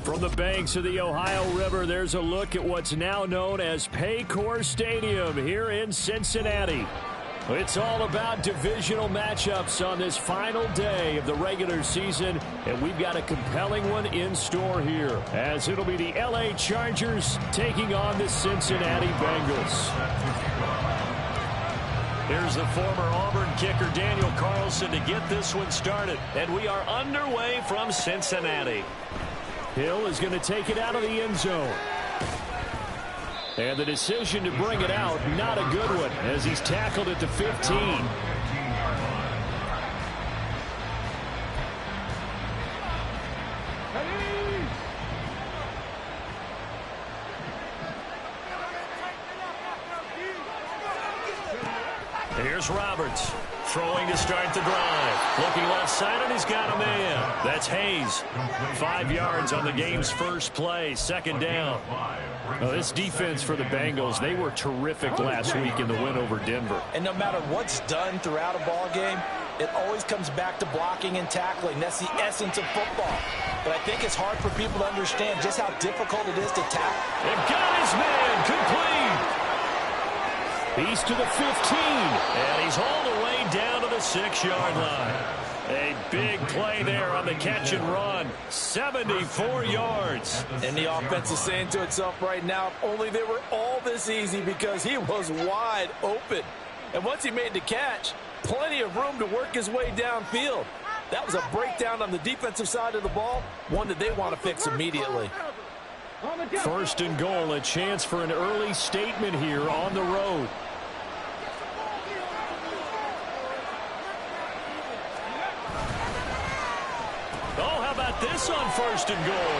From the banks of the Ohio River, there's a look at what's now known as Paycor Stadium here in Cincinnati. It's all about divisional matchups on this final day of the regular season, and we've got a compelling one in store here, as it'll be the LA Chargers taking on the Cincinnati Bengals. Here's the former Auburn kicker Daniel Carlson to get this one started, and we are underway from Cincinnati. Hill is going to take it out of the end zone. And the decision to bring it out, not a good one, as he's tackled at the 15. Here's Roberts. Throwing to start the drive. Looking left side, and he's got a man. That's Hayes. 5 yards on the game's first play. Second down. Well, this defense for the Bengals, they were terrific last week in the win over Denver. And no matter what's done throughout a ball game, it always comes back to blocking and tackling. That's the essence of football. But I think it's hard for people to understand just how difficult it is to tackle. They've got his man complete. He's to the 15, and he's all the way down to the 6-yard line. A big play there on the catch and run. 74 yards. And the offense is saying to itself right now, if only they were all this easy, because he was wide open. And once he made the catch, plenty of room to work his way downfield. That was a breakdown on the defensive side of the ball, one that they want to fix immediately. First and goal, a chance for an early statement here on the road. Oh, how about this on first and goal?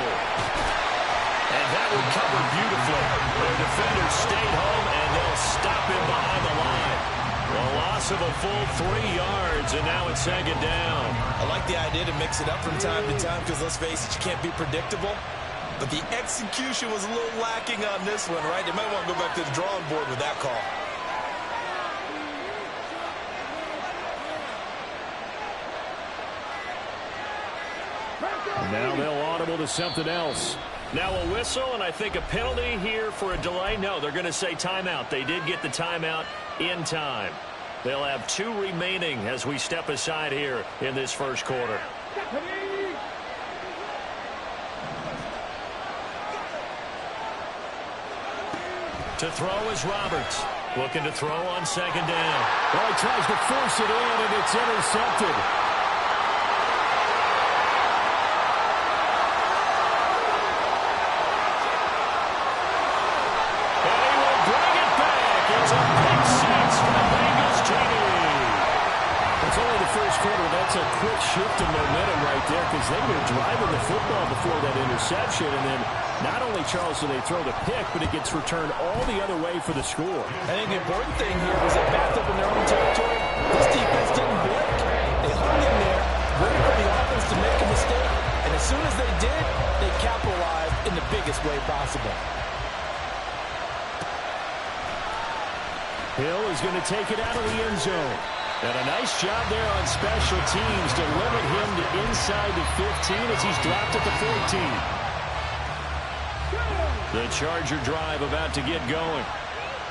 And that would cover beautifully. Their defenders stayed home, and they'll stop him behind the line. A loss of a full 3 yards, and now it's second down. I like the idea to mix it up from time to time, because let's face it, you can't be predictable. But the execution was a little lacking on this one, right? They might want to go back to the drawing board with that call. And now they'll audible to something else. Now a whistle, and I think a penalty here for a delay. No, they're going to say timeout. They did get the timeout in time. They'll have 2 remaining as we step aside here in this first quarter. To throw is Roberts. Looking to throw on second down. Well, he tries to force it in, and it's intercepted. And he will bring it back. It's a pick six for the Bengals team. It's only the first quarter. That's a quick shift in momentum right there, because they were driving the football before that interception, and then not only, Charles, do they throw the pick, but it gets returned all the other way for the score. I think the important thing here was they backed up in their own territory. This defense didn't blink. They hung in there, waited for the offense to make a mistake, and as soon as they did, they capitalized in the biggest way possible. Hill is going to take it out of the end zone. And a nice job there on special teams to limit him to inside the 15 as he's dropped at the 14. The Charger drive about to get going.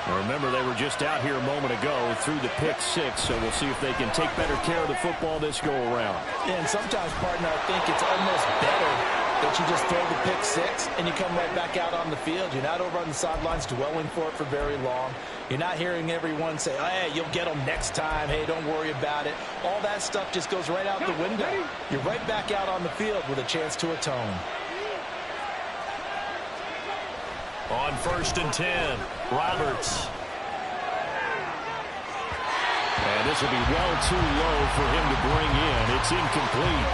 Now remember, they were just out here a moment ago through the pick six, so we'll see if they can take better care of the football this go-around. Yeah, and sometimes, partner, I think it's almost better that you just throw the pick six and you come right back out on the field. You're not over on the sidelines dwelling for it for very long. You're not hearing everyone say, oh, hey, you'll get them next time. Hey, don't worry about it. All that stuff just goes right out the window. You're right back out on the field with a chance to atone. On first and 10, Roberts. And this will be well too low for him to bring in. It's incomplete.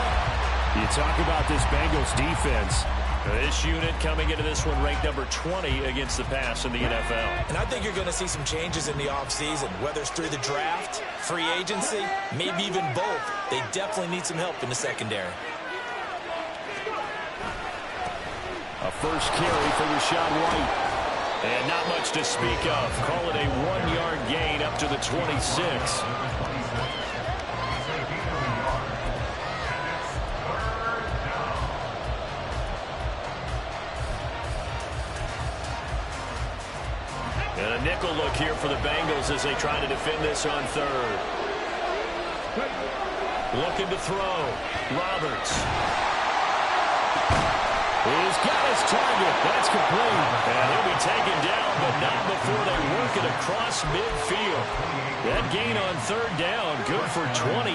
You talk about this Bengals defense. This unit coming into this one ranked number 20 against the pass in the NFL. And I think you're going to see some changes in the offseason, whether it's through the draft, free agency, maybe even both. They definitely need some help in the secondary. A first carry for Rachaad White. And not much to speak of. Call it a 1-yard gain up to the 26. And a nickel look here for the Bengals as they try to defend this on third. Looking to throw. Roberts. He's got his target. That's complete. And he'll be taken down, but not before they work it across midfield. That gain on third down, good for 28.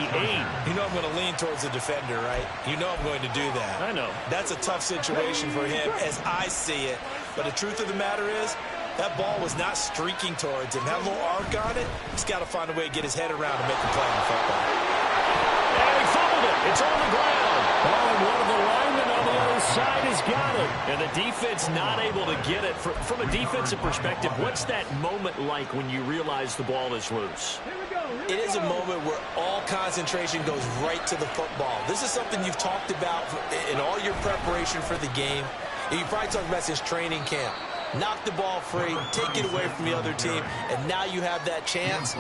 You know I'm going to lean towards the defender, right? You know I'm going to do that. I know. That's a tough situation for him as I see it. But the truth of the matter is, that ball was not streaking towards him. Had a little arc on it. He's got to find a way to get his head around and make a play on the football. And he fumbled it. It's on the ground. Oh, and one of the linemen on the other side has got it. And the defense not able to get it. From a defensive perspective, what's that moment like when you realize the ball is loose? It is a moment where all concentration goes right to the football. This is something you've talked about in all your preparation for the game. You probably talked about since training camp. Knock the ball free, take it away from the other team, and now you have that chance.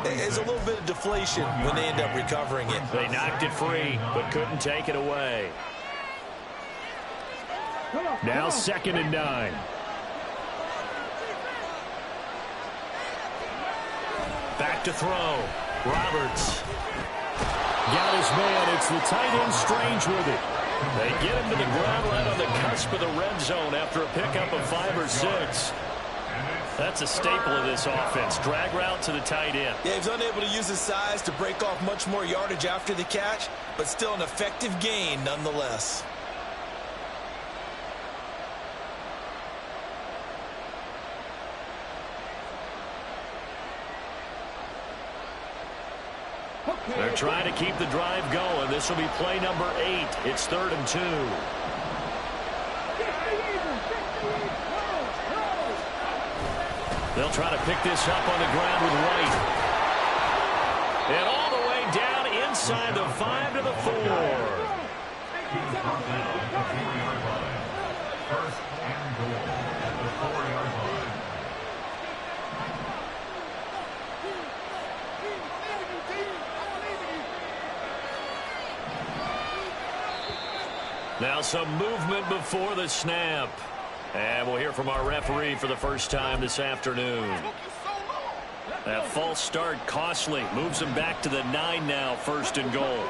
There's a little bit of deflation when they end up recovering it. They knocked it free, but couldn't take it away. Now 2nd and 9. Back to throw. Roberts. Got his man. It's the tight end Strange with it. They get him to the ground right on the cusp of the red zone after a pickup of 5 or 6. That's a staple of this offense. Drag route to the tight end. Yeah, he's unable to use his size to break off much more yardage after the catch, but still an effective gain nonetheless. They're trying to keep the drive going. This will be play number 8. It's 3rd and 2. They'll try to pick this up on the ground with White. And all the way down inside the 5 to the 4. First and goal at the 4-yard line. Now some movement before the snap. And we'll hear from our referee for the first time this afternoon. That false start costly. Moves him back to the 9 now, 1st and goal.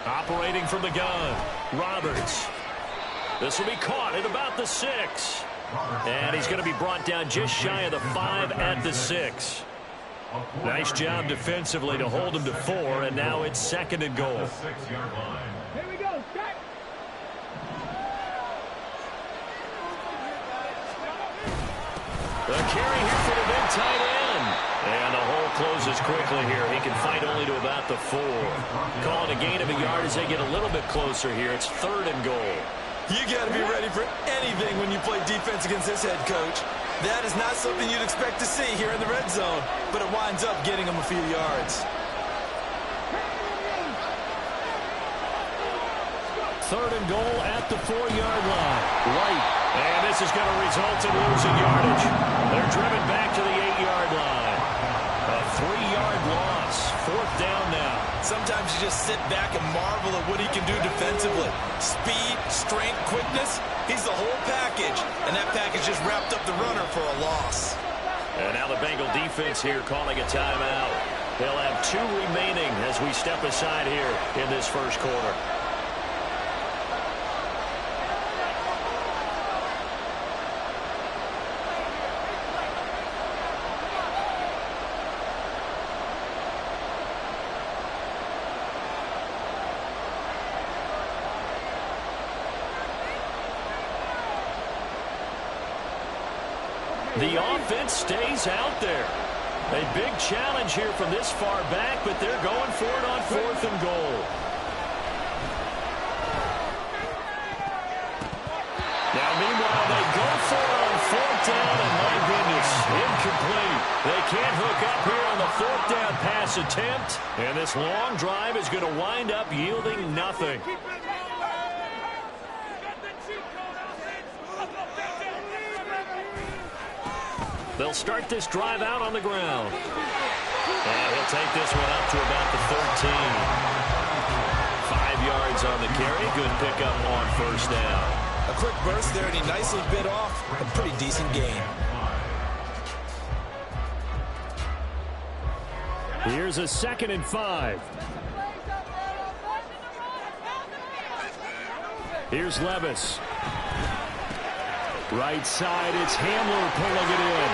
Operating from the gun. Roberts. This will be caught at about the 6. And he's going to be brought down just shy of the 5 at the 6. Nice job defensively to hold him to 4, and now it's 2nd and goal. Here we go. The carry here for the big tight end. And the hole closes quickly here. He can fight only to about the 4. Call it a gain of a yard as they get a little bit closer here. It's 3rd and goal. You got to be ready for anything when you play defense against this head coach. That is not something you'd expect to see here in the red zone, but it winds up getting him a few yards. 3rd and goal at the 4-yard line. White. And this is going to result in losing yardage. They're driven back to the 8-yard line. A 3-yard loss. 4th down now. Sometimes you just sit back and marvel at what he can do defensively. Speed, strength, quickness. He's the whole package. And that package just wrapped up the runner for a loss. And now the Bengal defense here calling a timeout. They'll have 2 remaining as we step aside here in this first quarter. The offense stays out there. A big challenge here from this far back, but they're going for it on 4th and goal. brought down, and my goodness, incomplete. They can't hook up here on the fourth down pass attempt, and this long drive is going to wind up yielding nothing. They'll start this drive out on the ground. And he'll take this one up to about the 13. 5 yards on the carry. Good pickup on first down. A quick burst there, and he nicely bit off a pretty decent gain. Here's a 2nd and 5. Here's Levis. Right side, it's Hamler pulling it in.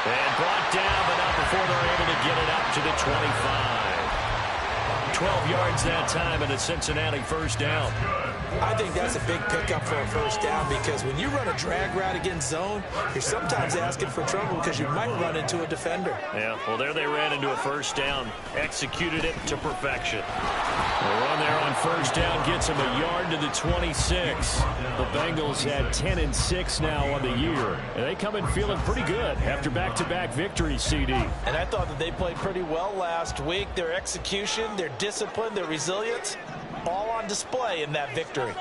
And brought down, but not before they're able to get it up to the 25. 12 yards that time, and a Cincinnati first down. I think that's a big pickup for a first down, because when you run a drag route against zone, you're sometimes asking for trouble because you might run into a defender. Yeah, well, there they ran into a first down, executed it to perfection. The run there on first down gets him a yard to the 26. The Bengals had 10 and 6 now on the year, and they come in feeling pretty good after back-to-back victories, CD. And I thought that they played pretty well last week. Their execution, their discipline, their resilience, all on display in that victory.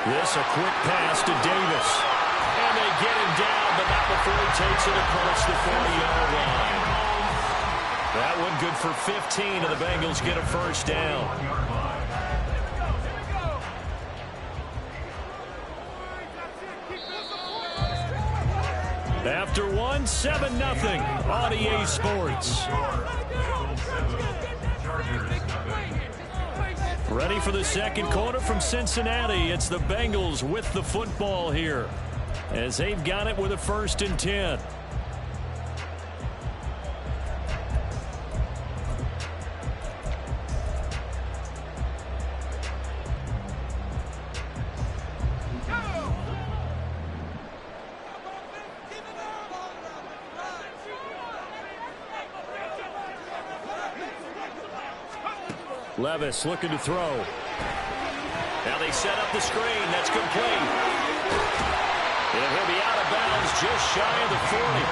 This a quick pass to Davis. And they get him down, but not before he takes it across the 40-yard line. That one good for 15, and the Bengals get a first down. After one, 7-0 on EA Sports. Ready for the second quarter from Cincinnati. It's the Bengals with the football here, as they've got it with a 1st and 10. Levis looking to throw. Now they set up the screen. That's complete. And he'll be out of bounds just shy of the 40.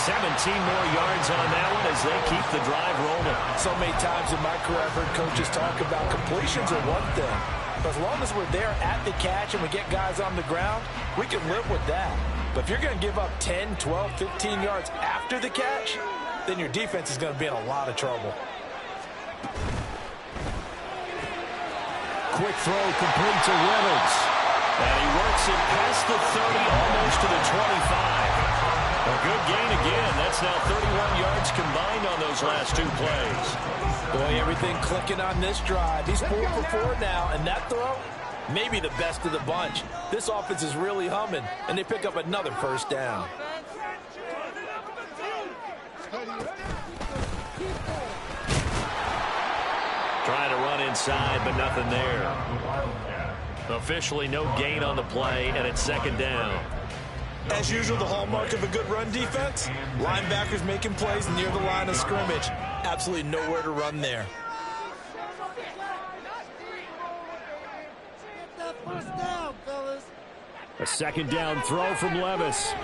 17 more yards on that one as they keep the drive rolling. So many times in my career I've heard coaches talk about completions are one thing. But as long as we're there at the catch and we get guys on the ground, we can live with that. But if you're going to give up 10, 12, 15 yards after the catch, then your defense is going to be in a lot of trouble. Quick throw complete to Reynolds. And he works it past the 30, almost to the 25. A good gain again. That's now 31 yards combined on those last 2 plays. Boy, everything clicking on this drive. He's 4 for 4 now, and that throw, maybe the best of the bunch. This offense is really humming, and they pick up another first down. Trying to run inside, but nothing there. Officially no gain on the play, and it's 2nd down. As usual, the hallmark of a good run defense, linebackers making plays near the line of scrimmage. Absolutely nowhere to run there. A 2nd down throw from Levis.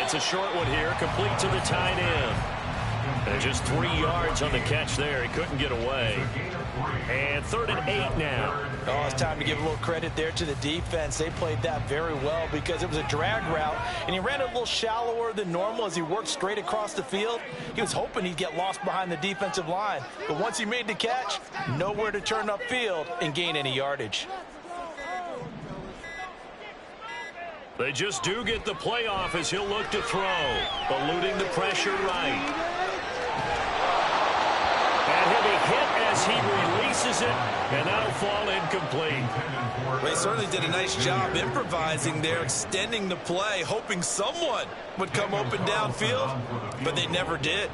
It's a short one here, complete to the tight end. And just 3 yards on the catch there. He couldn't get away. And 3rd and 8 now. Oh, it's time to give a little credit there to the defense. They played that very well because it was a drag route, and he ran it a little shallower than normal as he worked straight across the field. He was hoping he'd get lost behind the defensive line. But once he made the catch, nowhere to turn upfield and gain any yardage. They just do get the playoff as he'll look to throw. Eluding the pressure right. And he'll be hit as he releases it, and that'll fall incomplete. Well, he certainly did a nice job improvising there, extending the play, hoping someone would come open downfield, but they never did.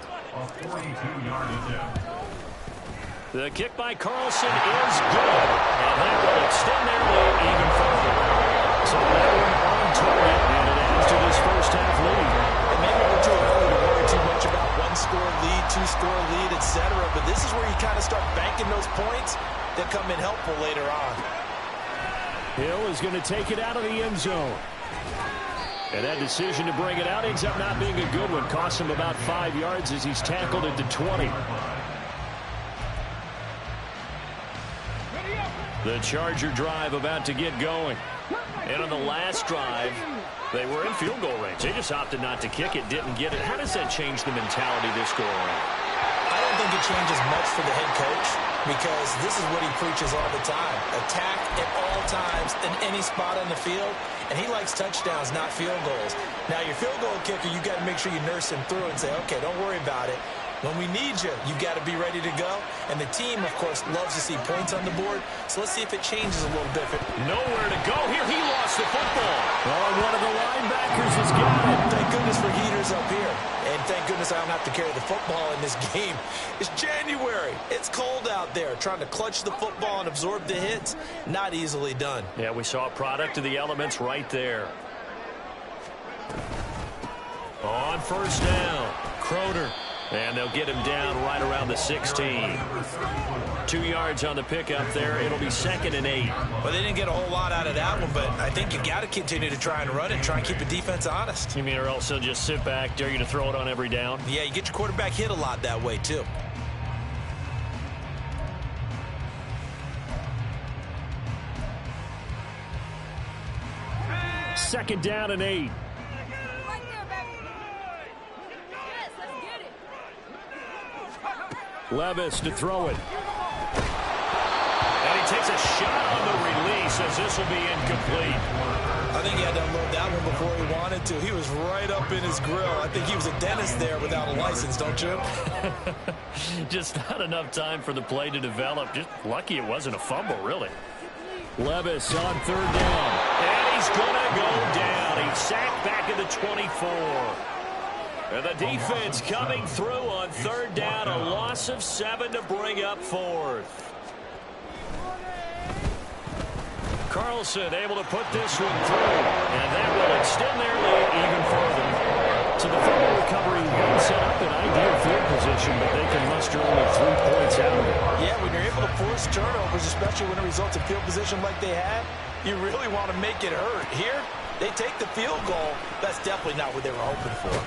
The kick by Carlson is good, and that will extend their lead even further. So that one on target, and it adds to this first half lead. And maybe we're too early to worry too much about one one-score lead, two-score lead, etc. But this is where you kind of start banking those points that come in helpful later on. Hill is going to take it out of the end zone. And that decision to bring it out ends up not being a good one. Costs him about 5 yards as he's tackled at the 20. The Charger drive about to get going. And on the last drive, they were in field goal range. They just opted not to kick it, didn't get it. How does that change the mentality this go around? I don't think it changes much for the head coach because this is what he preaches all the time. Attack at all times in any spot on the field, and he likes touchdowns, not field goals. Now, your field goal kicker, you got to make sure you nurse him through and say, okay, don't worry about it. When we need you, you got to be ready to go. And the team, of course, loves to see points on the board. So let's see if it changes a little bit. Nowhere to go here. He lost the football. Oh, one of the linebackers has got it. Thank goodness for heaters up here. And thank goodness I don't have to carry the football in this game. It's January. It's cold out there. Trying to clutch the football and absorb the hits, not easily done. Yeah, we saw a product of the elements right there. On first down, Croder. And they'll get him down right around the 16. 2 yards on the pickup there. It'll be 2nd and 8. Well, they didn't get a whole lot out of that one, but I think you got to continue to try and run it, try and keep the defense honest. You mean or else they'll just sit back, dare you to throw it on every down? Yeah, you get your quarterback hit a lot that way, too. Second down and 8. Levis to throw it. And he takes a shot on the release as this will be incomplete. I think he had to unload that one before he wanted to. He was right up in his grill. I think he was a dentist there without a license, don't you? Just not enough time for the play to develop. Just lucky it wasn't a fumble, really. Levis on third down. And he's going to go down. He's sacked back at the 24. And the defense coming through on third down. A loss of 7 to bring up 4th. Carlson able to put this one through. And that will extend their lead even further. So the fumble recovery will set up an ideal field position, but they can muster only 3 points out of it. Yeah, when you're able to force turnovers, especially when it results in field position like they had, you really want to make it hurt. Here, they take the field goal. That's definitely not what they were hoping for.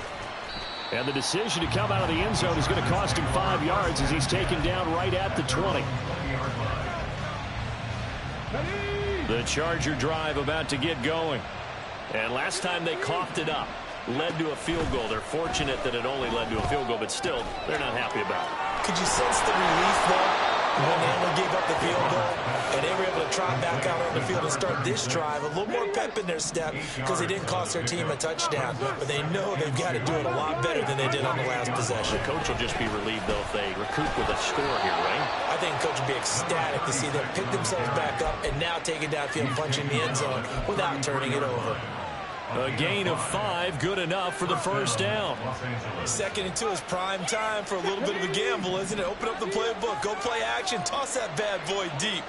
And the decision to come out of the end zone is going to cost him 5 yards as he's taken down right at the 20. The Charger drive about to get going. And last time they coughed it up, led to a field goal. They're fortunate that it only led to a field goal, but still, they're not happy about it. Could you sense the relief, though, when they only gave up the field goal and they were able to trot back out on the field and start this drive? A little more pep in their step because they didn't cost their team a touchdown, but they know they've got to do it a lot better than they did on the last possession. The coach will just be relieved, though, if they recoup with a score here, right? I think the coach would be ecstatic to see them pick themselves back up and now take it downfield and punch in the end zone without turning it over. A gain of 5, good enough for the first down. 2nd and 2 is prime time for a little bit of a gamble, isn't it? Open up the playbook, go play action, toss that bad boy deep.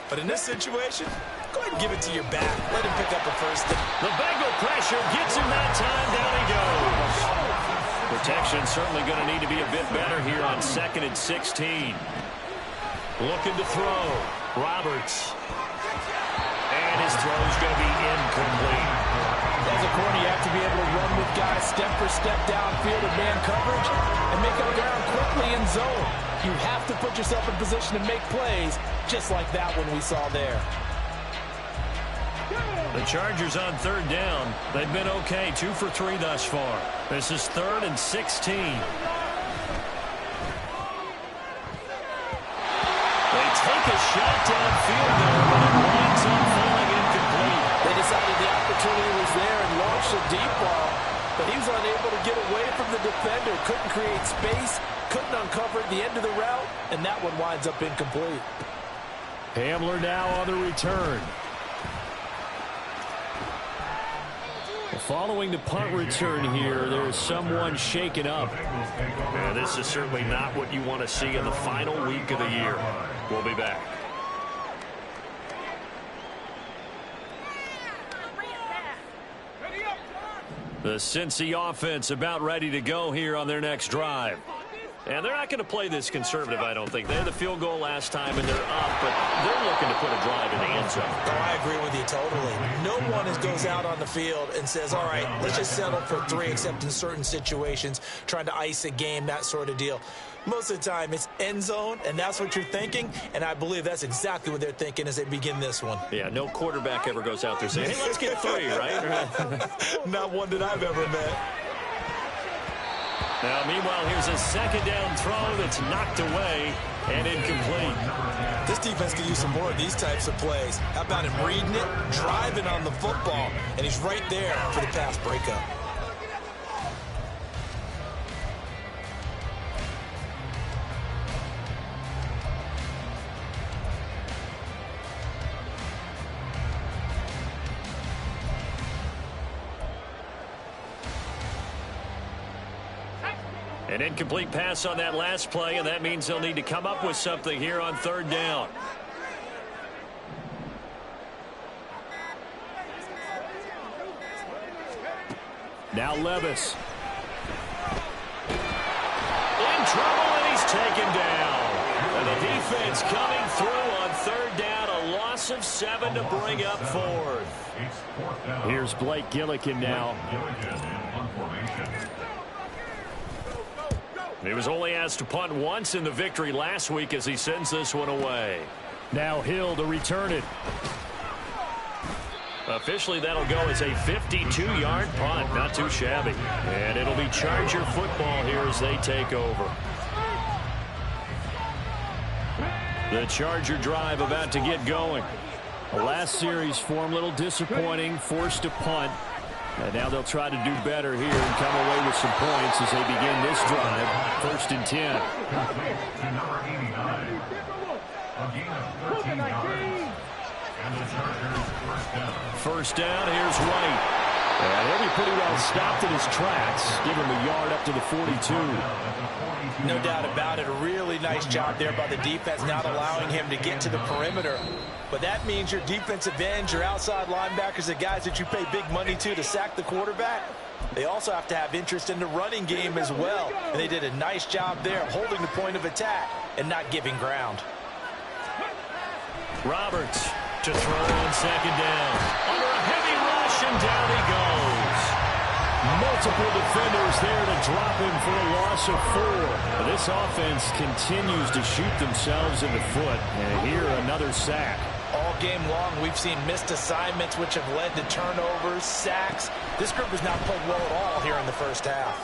But in this situation, go ahead and give it to your back. Let him pick up a first down. The Bengal pressure gets him that time. Down he goes. Protection certainly going to need to be a bit better here on 2nd and 16. Looking to throw. Roberts. And his throw is going to be incomplete. As a corner, you have to be able to run with guys step for step downfield in man coverage and make up ground quickly in zone. You have to put yourself in position to make plays, just like that one we saw there. The Chargers on third down. They've been okay, 2 for 3 thus far. This is 3rd and 16. They take a shot downfield there, but it winds up falling incomplete. They decided the opportunity was there and launched a deep ball, but he was unable to get away from the defender, couldn't create space, couldn't uncover at the end of the route, and that one winds up incomplete. Hamler now on the return. Following the punt return here, there's someone shaken up. Yeah, this is certainly not what you want to see in the final week of the year. We'll be back. The Cincy offense about ready to go here on their next drive. And they're not going to play this conservative, I don't think. They had the field goal last time, and they're up, but they're looking to put a drive in the end zone. Oh, I agree with you totally. No one goes out on the field and says, all right, let's just settle for 3, except in certain situations, trying to ice a game, that sort of deal. Most of the time, it's end zone, and that's what you're thinking, and I believe that's exactly what they're thinking as they begin this one. Yeah, no quarterback ever goes out there saying, hey, let's get 3, right? Not one that I've ever met. Now, meanwhile, here's a second down throw that's knocked away and incomplete. This defense could use some more of these types of plays. How about him reading it, driving on the football, and he's right there for the pass breakup. An incomplete pass on that last play, and that means they'll need to come up with something here on third down. Now Levis. In trouble, and he's taken down. And the defense coming through on third down, a loss of 7 to bring up 4th. Here's Blake Gillikin now. He was only asked to punt once in the victory last week as he sends this one away. Now Hill to return it. Officially, that'll go as a 52-yard punt. Not too shabby. And it'll be Charger football here as they take over. The Charger drive about to get going. The last series form a little disappointing, forced to punt. And now they'll try to do better here and come away with some points as they begin this drive. 1st and 10. To number 89. A gain of 13 yards. And the Chargers first down. Here's White. And he'll be pretty well stopped in his tracks. Give him a yard up to the 42. No doubt about it. A really nice job there by the defense, not allowing him to get to the perimeter. But that means your defensive ends, your outside linebackers, the guys that you pay big money to sack the quarterback, they also have to have interest in the running game as well. And they did a nice job there of holding the point of attack and not giving ground. Roberts to throw on second down. Under a heavy rush, and down he goes. Multiple defenders there to drop him for a loss of 4. This offense continues to shoot themselves in the foot. And here, another sack. All game long, we've seen missed assignments, which have led to turnovers, sacks. This group has not played well at all here in the first half.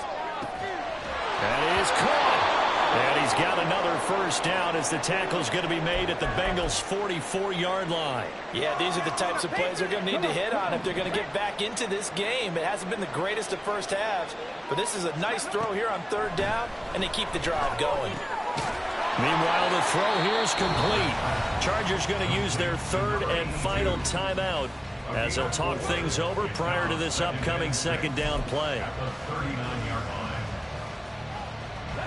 That is caught. And he's got another first down as the tackle's going to be made at the Bengals' 44-yard line. Yeah, these are the types of plays they're going to need to hit on if they're going to get back into this game. It hasn't been the greatest of first halves, but this is a nice throw here on third down, and they keep the drive going. Meanwhile, the throw here is complete. Chargers going to use their 3rd and final timeout as they'll talk things over prior to this upcoming second down play.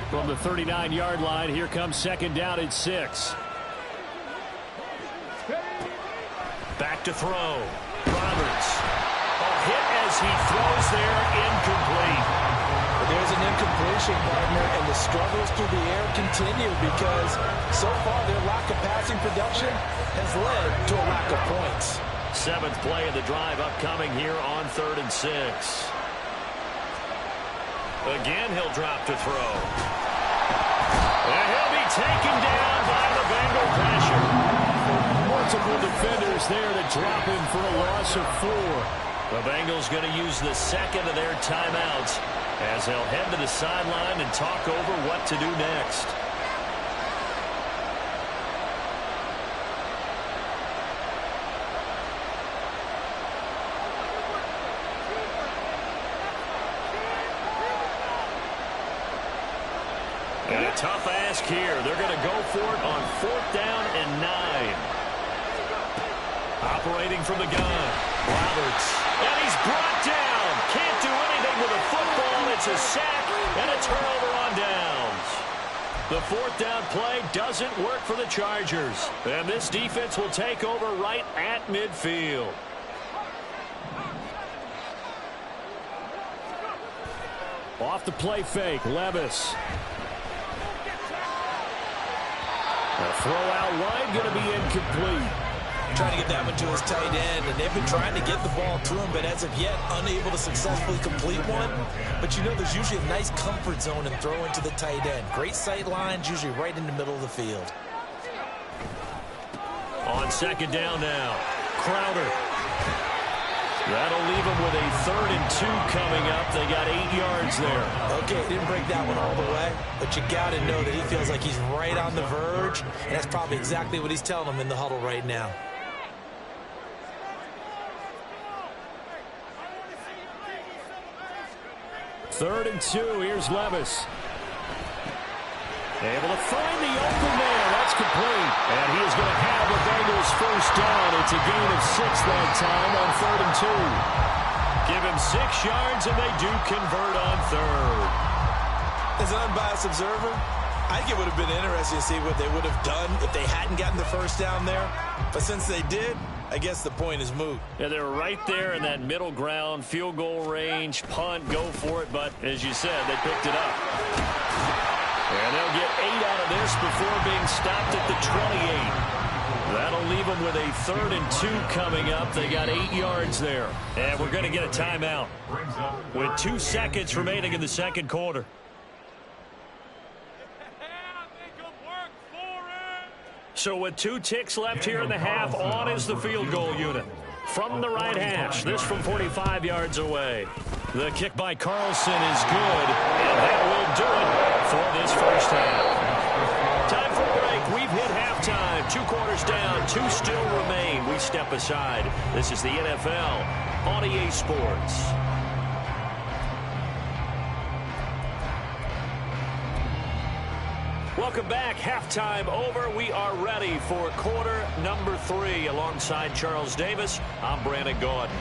From the 39-yard line, here comes second down at 6. Back to throw. Roberts. A hit as he throws there, incomplete. There's an incompletion, partner, and the struggles through the air continue because so far their lack of passing production has led to a lack of points. 7th play of the drive upcoming here on 3rd and 6. Again, he'll drop to throw. And he'll be taken down by the Bengal pressure. Multiple defenders there to drop him for a loss of 4. The Bengals going to use the second of their timeouts as they'll head to the sideline and talk over what to do next. And a tough ask here. They're going to go for it on 4th down and 9. Operating from the gun. Roberts. And he's brought down. Can't do anything with a football. It's a sack and a turnover on downs. The 4th down play doesn't work for the Chargers. And this defense will take over right at midfield. Off the play fake, Levis. throw out wide going to be incomplete. Trying to get that one to his tight end, and they've been trying to get the ball to him, but as of yet, unable to successfully complete one. But you know there's usually a nice comfort zone in throwing to the tight end. Great sight lines, usually right in the middle of the field. On second down now, Crowder. That'll leave them with a 3rd and 2 coming up. They got 8 yards there. Okay, didn't break that one all the way, but you got to know that he feels like he's right on the verge, and that's probably exactly what he's telling them in the huddle right now. Third and 2. Here's Levis. Able to find the open man. That's complete. And he is going to have the Bengals first down. It's a gain of 6 that time on 3rd and 2. Give him 6 yards, and they do convert on 3rd. As an unbiased observer, I think it would have been interesting to see what they would have done if they hadn't gotten the first down there. But since they did, I guess the point is moot. Yeah, they were right there in that middle ground, field goal range, punt, go for it. But as you said, they picked it up. And they'll get 8 out of this before being stopped at the 28. That'll leave them with a 3rd and 2 coming up. They got 8 yards there. And we're going to get a timeout with 2 seconds remaining in the second quarter. So with 2 ticks left here in the half, on is the field goal unit. From the right hash, this from 45 yards away. The kick by Carlson is good, and that will do it for this first half. Time for a break. We've hit halftime. 2 quarters down, 2 still remain. We step aside. This is the NFL on EA Sports. Welcome back. Halftime over. We are ready for quarter number 3. Alongside Charles Davis, I'm Brandon Gordon.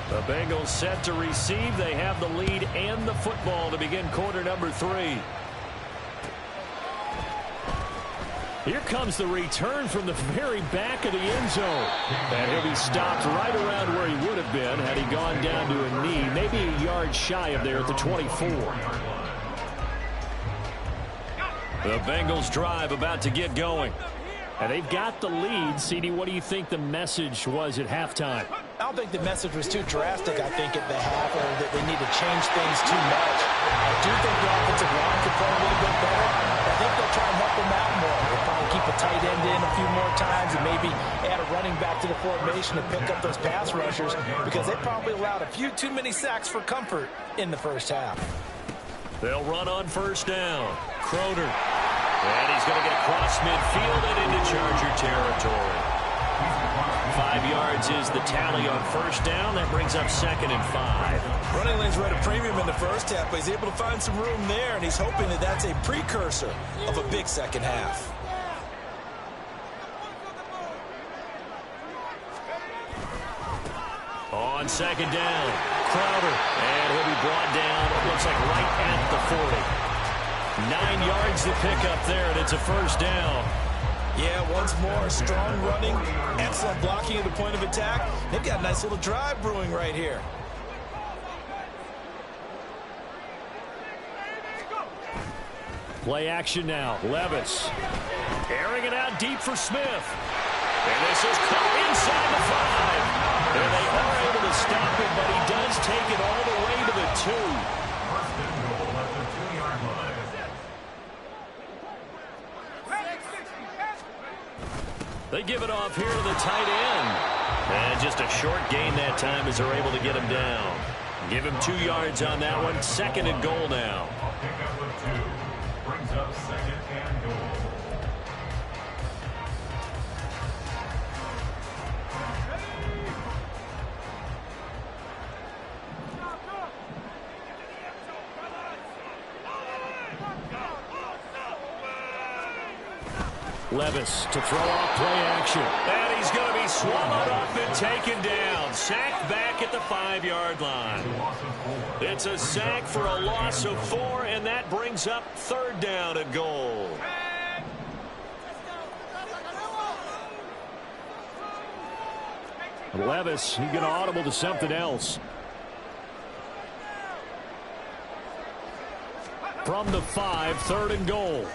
The Bengals set to receive. They have the lead and the football to begin quarter number 3. Here comes the return from the very back of the end zone. And he'll be stopped right around where he would have been had he gone down to a knee, maybe a yard shy of there at the 24. The Bengals drive about to get going. And they've got the lead. CD, what do you think the message was at halftime? I don't think the message was too drastic, I think, at the half, or that they need to change things too much. I do think the offensive line could play a little bit better. I think they'll try and help them out more. They'll probably keep a tight end in a few more times and maybe add a running back to the formation to pick up those pass rushers, because they probably allowed a few too many sacks for comfort in the first half. They'll run on first down. Crowder. And he's going to get across midfield and into Charger territory. 5 yards is the tally on first down. That brings up 2nd and 5. Running lanes were at a premium in the first half, but he's able to find some room there, and he's hoping that that's a precursor of a big second half. On second down, Crowder. And he'll be brought down, it looks like right at the 40. 9 yards to pick up there, and it's a first down. Yeah, once more, strong running, excellent blocking at the point of attack. They've got a nice little drive brewing right here. Play action now. Levis. Airing it out deep for Smith. And this is caught inside the 5. And they are able to stop him, but he does take it all the way to the 2. They give it off here to the tight end. And just a short gain that time as they're able to get him down. Give him 2 yards on that one. 2nd and goal now. Pickup of 2 brings up 2nd and goal. Levis to throw off play action. And he's going to be swallowed up and taken down. Sacked back at the 5-yard line. It's a sack for a loss of 4, and that brings up 3rd down and goal. Levis, he's going to audible to something else. From the 5, 3rd and goal.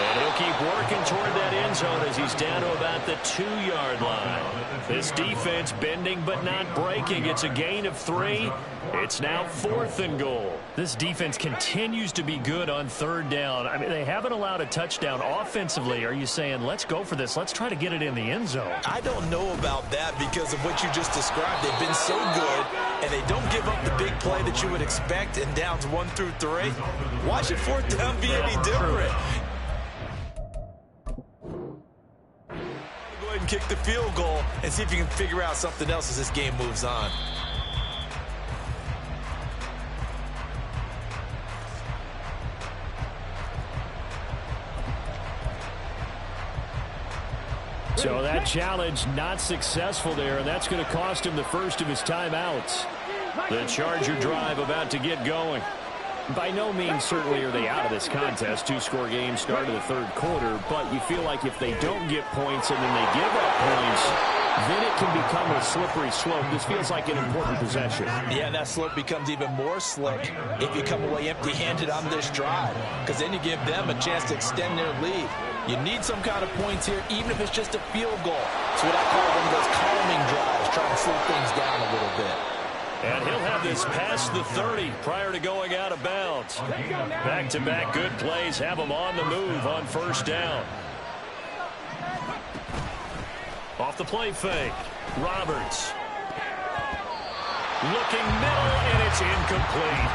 And he'll keep working toward that end zone as he's down to about the 2-yard line. This defense bending but not breaking. It's a gain of 3. It's now 4th and goal. This defense continues to be good on 3rd down. I mean, they haven't allowed a touchdown. Offensively, are you saying, let's go for this? Let's try to get it in the end zone. I don't know about that because of what you just described. They've been so good, and they don't give up the big play that you would expect in downs 1 through 3. Why should 4th down be any different? Go ahead and kick the field goal and see if you can figure out something else as this game moves on. So that challenge not successful there, and that's going to cost him the first of his timeouts. The Charger drive about to get going. By no means certainly are they out of this contest. 2-score game start of the 3rd quarter, but you feel like if they don't get points and then they give up points, then it can become a slippery slope. This feels like an important possession. Yeah, that slope becomes even more slick if you come away empty-handed on this drive, because then you give them a chance to extend their lead. You need some kind of points here, even if it's just a field goal. It's what I call one of those calming drives, trying to slow things down a little bit. And he'll have this past the 30 prior to going out of bounds. Back-to-back good plays have him on the move on 1st down. Off the play fake. Roberts. Looking middle, and it's incomplete.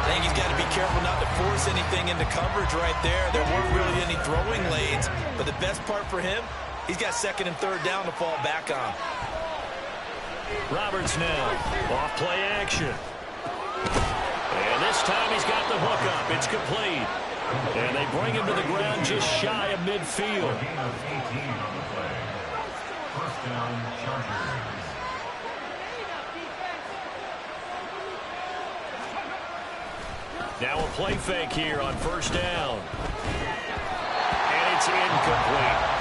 I think he's got to be careful not to force anything into coverage right there. There weren't really any throwing lanes, but the best part for him, he's got 2nd and 3rd down to fall back on. Roberts now. Off play action. And this time he's got the hook up. It's complete. And they bring him to the ground just shy of midfield. First down, Chargers. Now a play fake here on 1st down. And it's incomplete.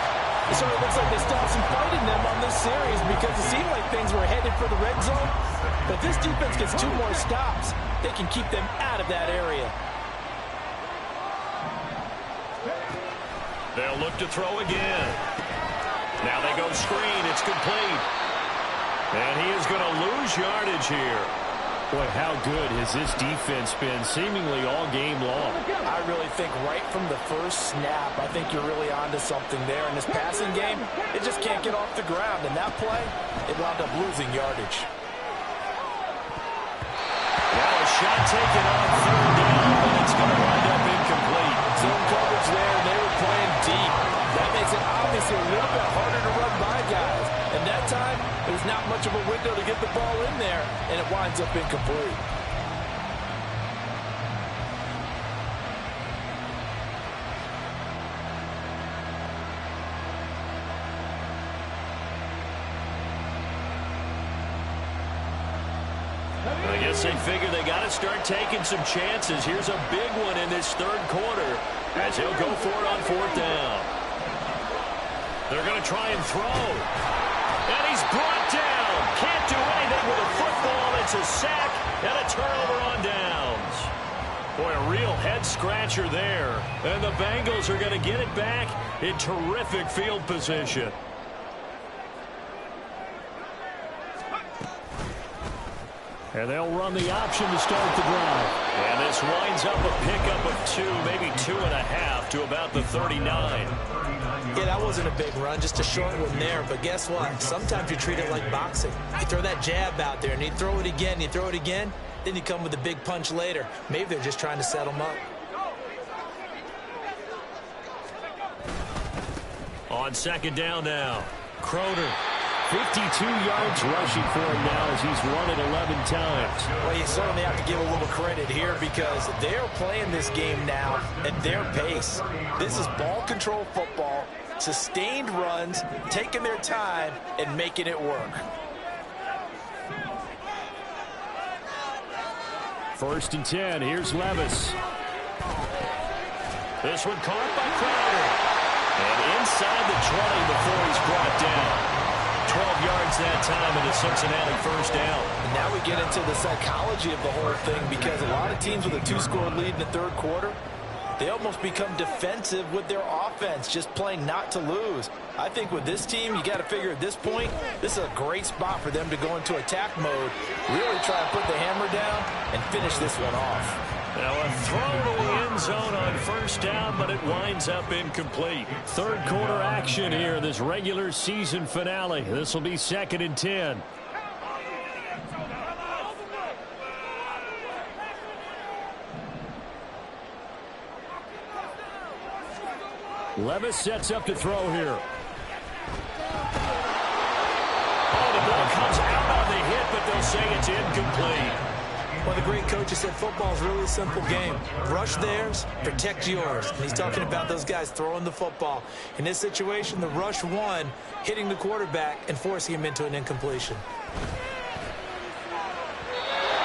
It sort of looks like they stopped some fight in them on this series because it seemed like things were headed for the red zone. But this defense gets 2 more stops. They can keep them out of that area. They'll look to throw again. Now they go screen. It's complete. And he is going to lose yardage here. Boy, how good has this defense been seemingly all game long? I really think right from the first snap, I think you're really onto something there. In this passing game, it just can't get off the ground. And that play, it wound up losing yardage. Now a shot taken on 3rd down, but it's going to wind up incomplete. Zone coverage there, they were playing deep. That makes it obviously a little bit harder to run by guys. And that time, there's not much of a window to get the ball in there, and it winds up incomplete. I guess they figure they got to start taking some chances. Here's a big one in this 3rd quarter as he'll go for it on 4th down. They're going to try and throw. And he's brought down. Can't do anything with a football. It's a sack and a turnover on downs. Boy, a real head-scratcher there. And the Bengals are going to get it back in terrific field position. And they'll run the option to start the drive. And this winds up a pickup of 2, maybe 2.5 to about the 39. Yeah, that wasn't a big run, just a short one there. But guess what? Sometimes you treat it like boxing. You throw that jab out there, and you throw it again, then you come with a big punch later. Maybe they're just trying to set them up. On 2nd down now, Croner. 52 yards rushing for him now as he's run it 11 times. Well, you certainly have to give a little credit here because they're playing this game now at their pace. This is ball control football, sustained runs, taking their time, and making it work. 1st and 10, here's Levis. This one caught by Crowder. And inside the 20 before he's brought down. 12 yards turns that time into Cincinnati first down. And now we get into the psychology of the whole thing, because a lot of teams with a 2-score lead in the third quarter, they almost become defensive with their offense, just playing not to lose. I think with this team, you got to figure at this point, this is a great spot for them to go into attack mode, really try and put the hammer down and finish this one off. Now a throw to the end zone on first down, but it winds up incomplete. Third quarter action here in this regular season finale. This will be 2nd and 10. Levis sets up to throw here. Oh, the ball comes out on the hit, but they'll say it's incomplete. One of the great coaches said football is really a simple game. Rush theirs, protect yours. And he's talking about those guys throwing the football. In this situation, the rush one, hitting the quarterback and forcing him into an incompletion.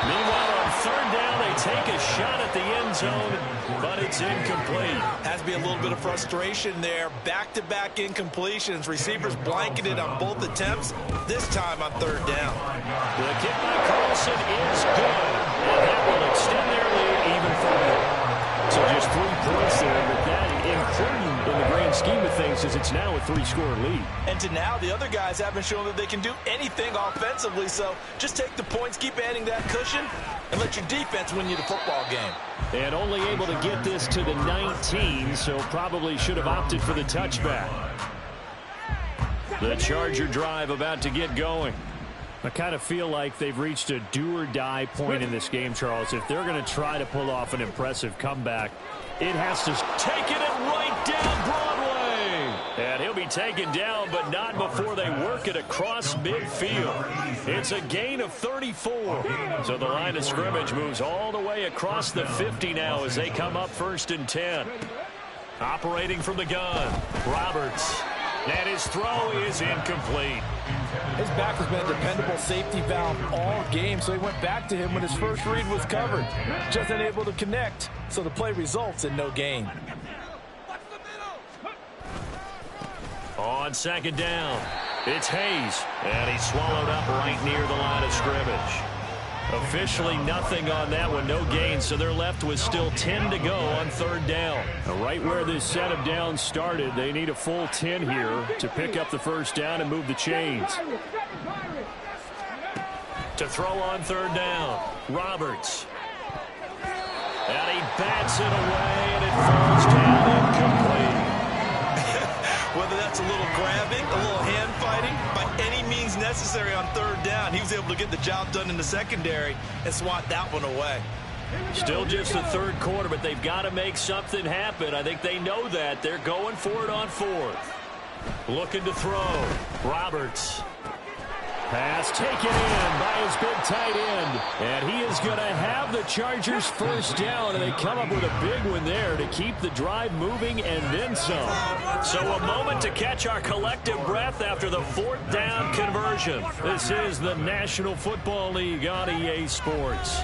Meanwhile, on third down, they take a shot at the end zone, but it's incomplete. Has to be a little bit of frustration there. Back-to-back incompletions. Receivers blanketed on both attempts, this time on third down. The kick by Carlson is good, and that will extend their lead even further. So just 3 points there, but that important in the grand scheme of things is it's now a 3-score lead. And to now, the other guys haven't shown that they can do anything offensively, so just take the points, keep adding that cushion, and let your defense win you the football game. And only able to get this to the 19, so probably should have opted for the touchback. The Charger drive about to get going. I kind of feel like they've reached a do-or-die point in this game, Charles. If they're going to try to pull off an impressive comeback, it has to take it right down Broadway. And he'll be taken down, but not before they work it across midfield. It's a gain of 34. So the line of scrimmage moves all the way across the 50 now as they come up 1st and 10. Operating from the gun, Roberts. And his throw is incomplete. His back has been a dependable safety valve all game, so he went back to him when his first read was covered. Just unable to connect, so the play results in no gain. On 2nd down, it's Hayes, and he's swallowed up right near the line of scrimmage. Officially nothing on that one, no gain, so they're left with still 10 to go on 3rd down. Now, right where this set of downs started, they need a full 10 here to pick up the first down and move the chains. To throw on 3rd down, Roberts. And he bats it away, and it falls down incomplete. Whether that's a little grabbing, a little hand fighting, by any means necessary on 3rd down, he was able to get the job done in the secondary and swat that one away. Still just the 3rd quarter, but they've got to make something happen. I think they know that. They're going for it on 4th. Looking to throw. Roberts. Pass taken in by his big tight end. And he is going to have the Chargers first down. And they come up with a big one there to keep the drive moving and then some. So a moment to catch our collective breath after the 4th down conversion. This is the National Football League on EA Sports.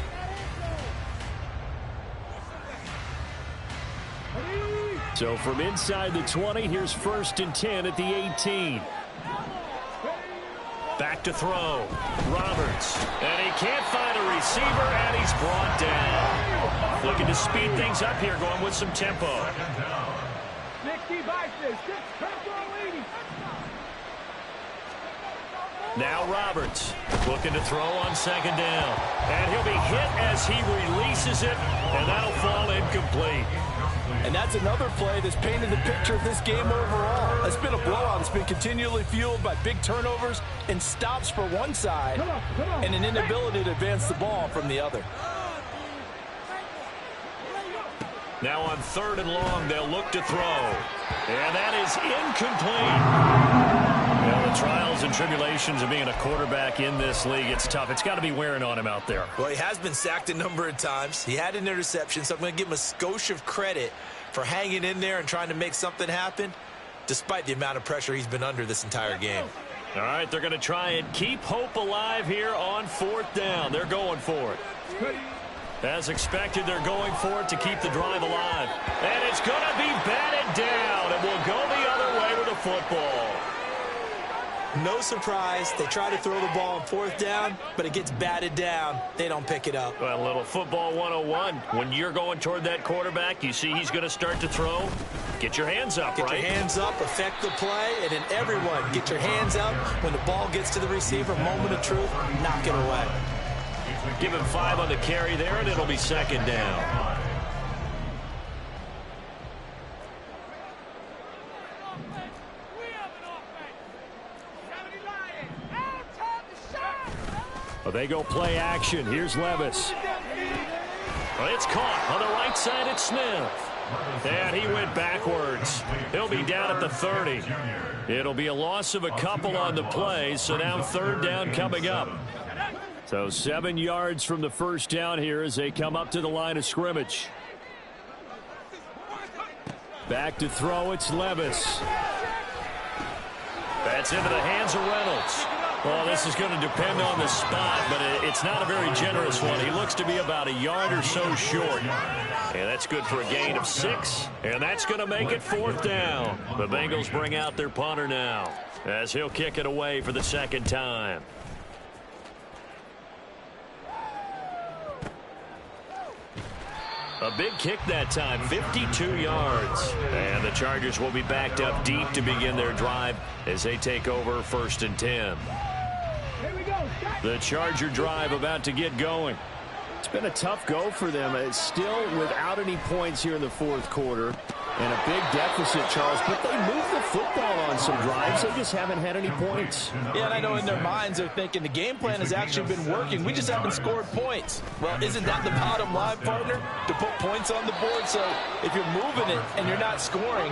So from inside the 20, here's 1st and 10 at the 18. Back to throw. Roberts. And he can't find a receiver, and he's brought down. Looking to speed things up here, going with some tempo. Now Roberts looking to throw on 2nd down. And he'll be hit as he releases it, and that'll fall incomplete. And that's another play that's painted the picture of this game overall. It's been a blowout. It's been continually fueled by big turnovers and stops for one side and an inability to advance the ball from the other. Now on 3rd and long, they'll look to throw. And that is incomplete. Well, the trials and tribulations of being a quarterback in this league, it's tough. It's got to be wearing on him out there. Well, he has been sacked a number of times. He had an interception, so I'm going to give him a skosh of credit for hanging in there and trying to make something happen, despite the amount of pressure he's been under this entire game. All right, they're going to try and keep hope alive here on 4th down. They're going for it. As expected, they're going for it to keep the drive alive. And it's going to be batted down, and we'll go the other way with the football. No surprise. They try to throw the ball on 4th down, but it gets batted down. They don't pick it up. Well, a little football 101. When you're going toward that quarterback, you see he's going to start to throw. Get your hands up, Get your hands up, affect the play, and then everyone get your hands up. When the ball gets to the receiver, moment of truth, knock it away. Give him 5 on the carry there, and it'll be 2nd down. Well, they go play action. Here's Levis. Well, it's caught on the right side at Smith. And he went backwards. He'll be down at the 30. It'll be a loss of a couple on the play, so now 3rd down coming up. So 7 yards from the first down here as they come up to the line of scrimmage. Back to throw, it's Levis. That's into the hands of Reynolds. Well, this is going to depend on the spot, but it's not a very generous one. He looks to be about a yard or so short. And that's good for a gain of 6. And that's going to make it 4th down. The Bengals bring out their punter now as he'll kick it away for the 2nd time. A big kick that time, 52 yards. And the Chargers will be backed up deep to begin their drive as they take over 1st and 10. The Charger drive about to get going. It's been a tough go for them. It's still without any points here in the 4th quarter. And a big deficit, Charles. But they moved the football on some drives. They just haven't had any points. Yeah, and I know in their minds they're thinking the game plan has actually been working. We just haven't scored points. Well, isn't that the bottom line, partner? To put points on the board. So if you're moving it and you're not scoring,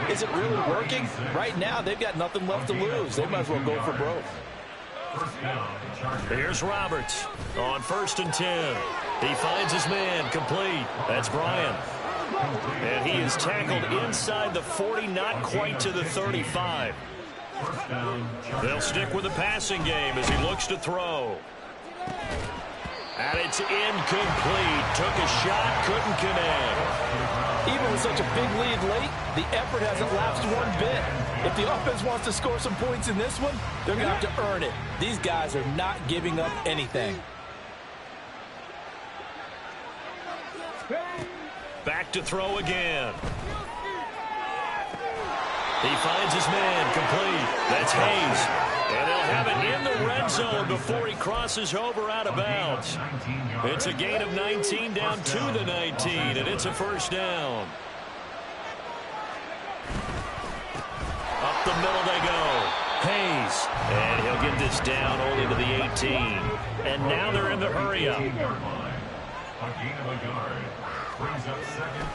is it really working? Right now, they've got nothing left to lose. They might as well go for broke. Here's Roberts on 1st and 10. He finds his man complete. That's Bryant. And he is tackled inside the 40, not quite to the 35. They'll stick with the passing game as he looks to throw. And it's incomplete. Took a shot, couldn't connect. Even with such a big lead late, the effort hasn't lapsed one bit. If the offense wants to score some points in this one, they're going to have to earn it. These guys are not giving up anything. Back to throw again. He finds his man complete. That's Hayes. And they'll have it in the red zone before he crosses over out of bounds. It's a gain of 19 down to the 19, and it's a 1st down. Up the middle they go. Hayes. And he'll get this down only to the 18. And now they're in the hurry-up.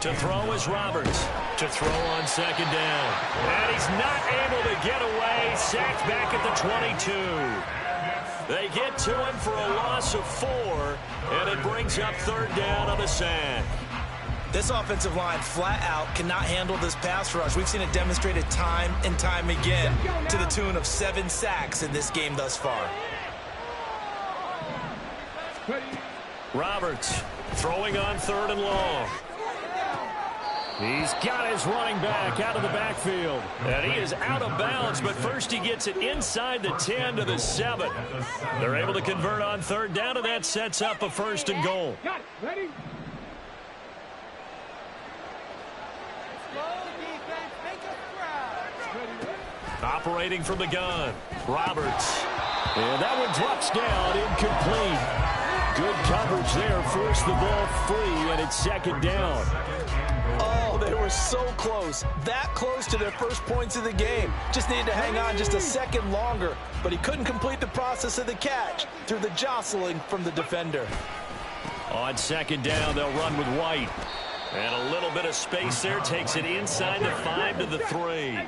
To throw is Roberts. To throw on 2nd down. And he's not able to get away. Sacked back at the 22. They get to him for a loss of 4. And it brings up 3rd down on the sack. This offensive line flat out cannot handle this pass rush. We've seen it demonstrated time and time again to the tune of 7 sacks in this game thus far. Roberts throwing on 3rd and long. He's got his running back out of the backfield. And he is out of bounds, but first he gets it inside the 10 to the 7. They're able to convert on 3rd down, and that sets up a 1st and goal. Ready? Operating from the gun, Roberts. And that one drops down, incomplete. Good coverage there, forced the ball free, and it's 2nd down. Oh, they were so close. That close to their first points of the game. Just needed to hang on just a second longer, but he couldn't complete the process of the catch through the jostling from the defender. On 2nd down, they'll run with White. And a little bit of space there takes it inside the 5 to the 3.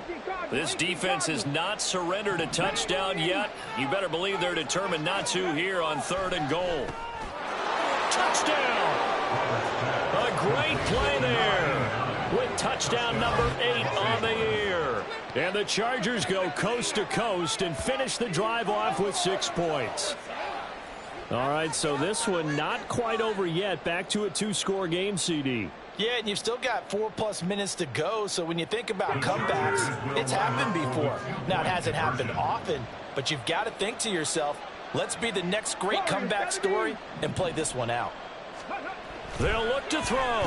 This defense has not surrendered a touchdown yet. You better believe they're determined not to here on 3rd and goal. Touchdown! A great play there with touchdown number 8 on the year. And the Chargers go coast to coast and finish the drive off with 6 points. All right, so this one not quite over yet. Back to a 2-score game, CD. Yeah, and you've still got 4+ minutes to go, so when you think about comebacks, it's happened before. Now, it hasn't happened often, but you've got to think to yourself, let's be the next great comeback story and play this one out. They'll look to throw.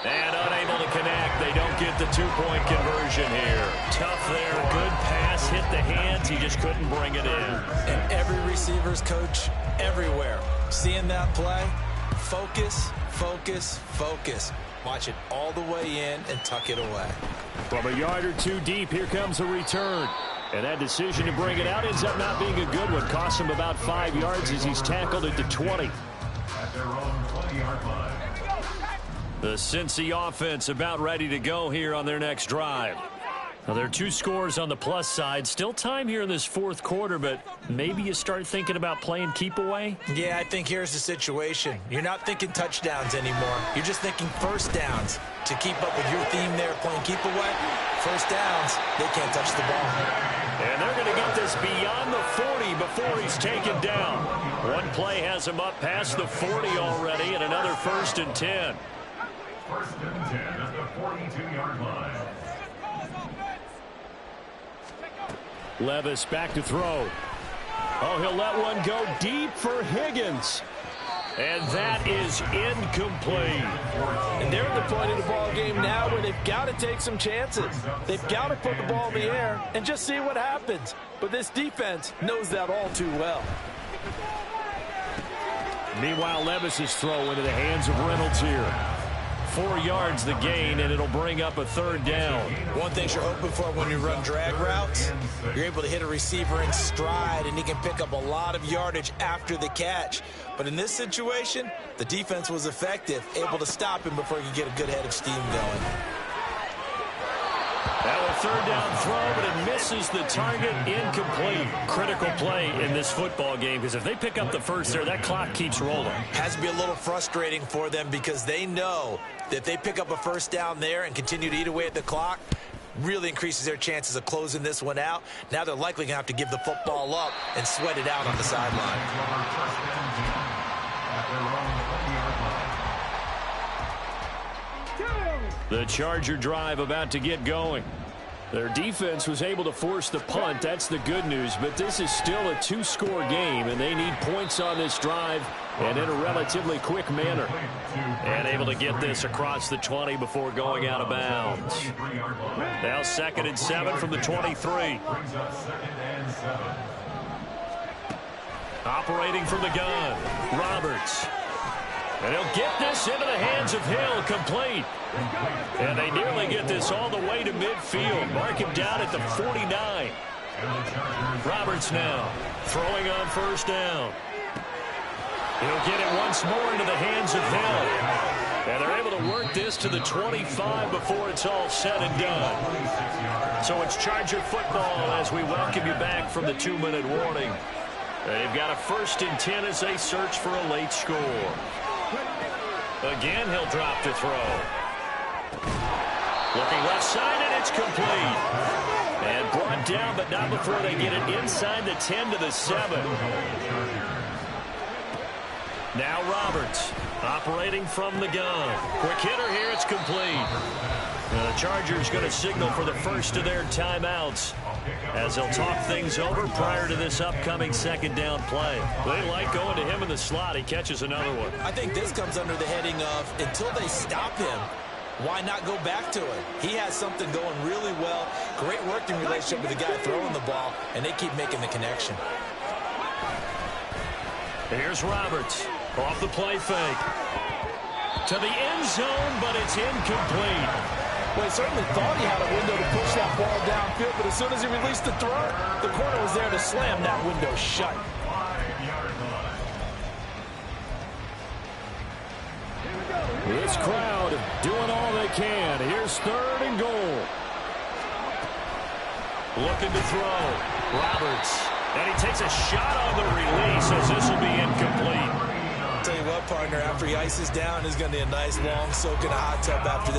And unable to connect. They don't get the 2-point conversion here. Tough there. Good pass. Hit the hands. He just couldn't bring it in. And every receiver's coach everywhere. Seeing that play, focus, focus, focus. Watch it all the way in and tuck it away. From a yard or two deep, here comes a return. And that decision to bring it out ends up not being a good one. Costs him about 5 yards as he's tackled at the 20. At their own 20-yard line. The Cincy offense about ready to go here on their next drive. Now, there are 2 scores on the plus side. Still time here in this fourth quarter, but maybe you start thinking about playing keep away? Yeah, I think here's the situation. You're not thinking touchdowns anymore. You're just thinking first downs. To keep up with your theme there, playing keep away, first downs, they can't touch the ball. And they're going to get this beyond the 40 before he's taken down. One play has him up past the 40 already, and another 1st and 10. 1st and 10 at the 42-yard line. Levis back to throw. Oh, he'll let one go deep for Higgins. And that is incomplete. And they're at the point of the ball game now where they've got to take some chances. They've got to put the ball in the air and just see what happens. But this defense knows that all too well. Meanwhile, Levis's throw into the hands of Reynolds here. 4 yards the gain, and it'll bring up a 3rd down. One thing you're hoping for when you run drag routes, you're able to hit a receiver in stride, and he can pick up a lot of yardage after the catch. But in this situation, the defense was effective, able to stop him before he could get a good head of steam going. Now a 3rd down throw, but it misses the target, incomplete. Critical play in this football game, because if they pick up the first there, that clock keeps rolling. Has to be a little frustrating for them because they know that if they pick up a first down there and continue to eat away at the clock, really increases their chances of closing this one out. Now they're likely going to have to give the football up and sweat it out on the sideline. The Charger drive about to get going. Their defense was able to force the punt. That's the good news. But this is still a 2-score game, and they need points on this drive and in a relatively quick manner. And able to get this across the 20 before going out of bounds. Now 2nd and 7 from the 23. Operating from the gun, Roberts. And he'll get this into the hands of Hill, complete. And they nearly get this all the way to midfield. Mark him down at the 49. Roberts now throwing on 1st down. He'll get it once more into the hands of Hill. And they're able to work this to the 25 before it's all said and done. So it's Charger football as we welcome you back from the 2-minute warning. They've got a 1st and 10 as they search for a late score. Again, he'll drop to throw. Looking left side, and it's complete. And brought down, but not before they get it inside the 10 to the 7. Now Roberts, operating from the gun. Quick hitter here, it's complete. The Chargers going to signal for the first of their timeouts as they'll talk things over prior to this upcoming 2nd down play. They like going to him in the slot. He catches another one. I think this comes under the heading of until they stop him, why not go back to it? He has something going really well. Great working relationship with the guy throwing the ball, and they keep making the connection. Here's Roberts off the play fake. To the end zone, but it's incomplete. Well, he certainly thought he had a window to push that ball downfield, but as soon as he released the throw, the corner was there to slam that window shut. This crowd doing all they can. Here's 3rd and goal. Looking to throw. Roberts. And he takes a shot on the release as this will be incomplete. I'll tell you what, partner, after he ices down, he's going to be a nice long soak in a hot tub after this.